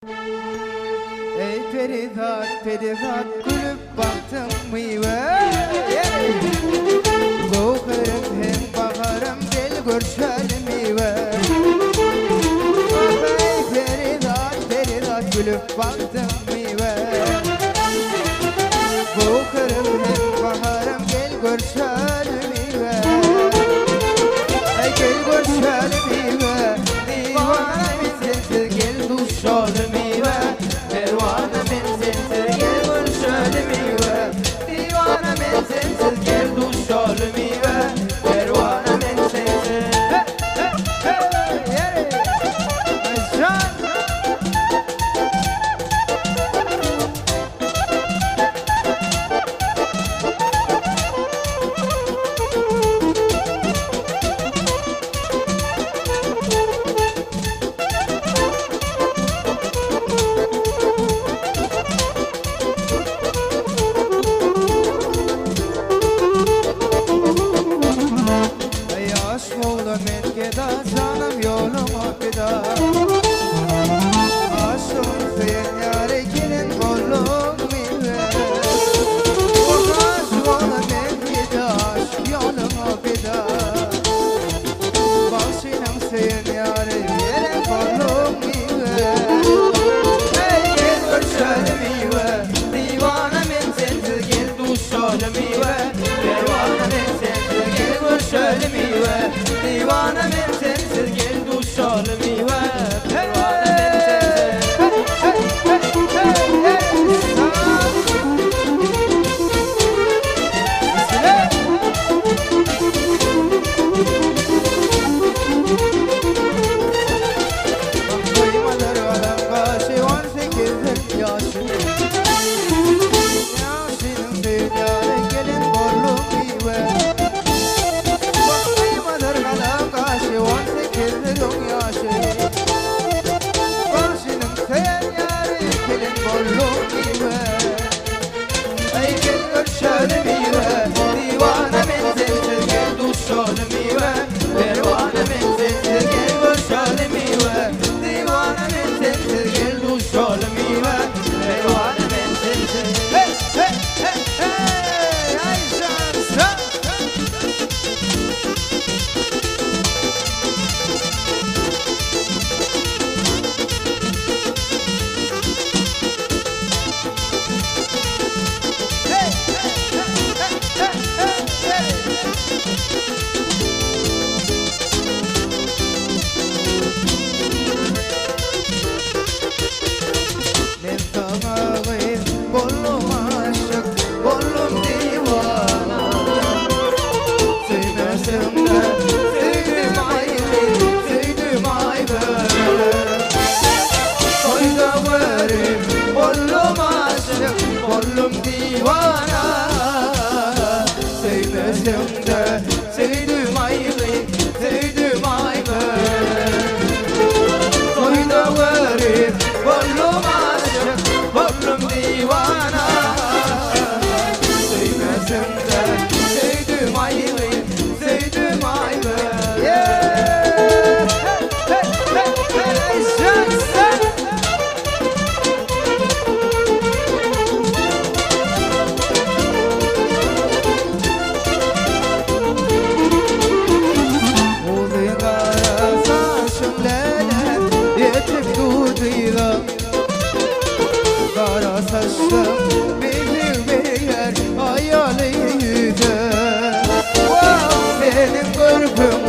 Ey Ferihat, Ferihat gülüp baktım mıyve? Soğukarım hem bakarım gel görüşelim mıyve? Ey Ferihat, Ferihat gülüp baktım mıyve? Soğukarım hem bakarım gel görüşelim mıyve? Ey gel görüşelim mıyve? Divane mi sensiz gel duşalım mıyve? Pervane men sensiz gel görüşelim miyve? Divane men sensiz gel duşalım miyve? Pervane men sensiz. Hey, Aşan. Aşk oldu metkeda canım yoluma feda. Aşkın sen yâre gelin kollum mille. Aşk oldu metkeda aşk yoluma feda. Başınım sen yâre gelin kollum mille. Ey gel görüşelim miyve? Divane men sensiz gel duşalım miyve? Pervane men sensiz gel görüşelim miyve? Divane men sensiz gel duşalım miyve? Pervane men sensiz. Duymalar alam kaşı 18 yaşım. Yaşının dünyaya gelin bollum miyve? Duymalar alam kaşı 18 yaşım. Yaşının dünyaya gelin bollum miyve? Ey gel görüşelim miyve? Divane men sensiz gel duşalım miyve? Pervane men sensiz gel görüşelim miyve? Divane men sensiz gel duşalım miyve? Pervane men sensiz. Hey hey hey hey Ayşan sen. Hey hey hey hey hey. Ben sana gayet bollum aşık, bollum divana. Sevmesem de sevdim ayrı, sevdim ayrı. Soyda varım, bollum aşık, bollum divana. Sevmesem de sevdim ayrı, sevdim ayrı. Soyda varım, bollum aşık, bollum divana. Sevmesem de sevdim ayrı, sevdim ayrı. Yeah! Hey, hey, hey, hey, sen, sen. Uzun kara saçım lele yetip duduyla. Kara saçım benim bir yer hayaliydi. Benim kırpım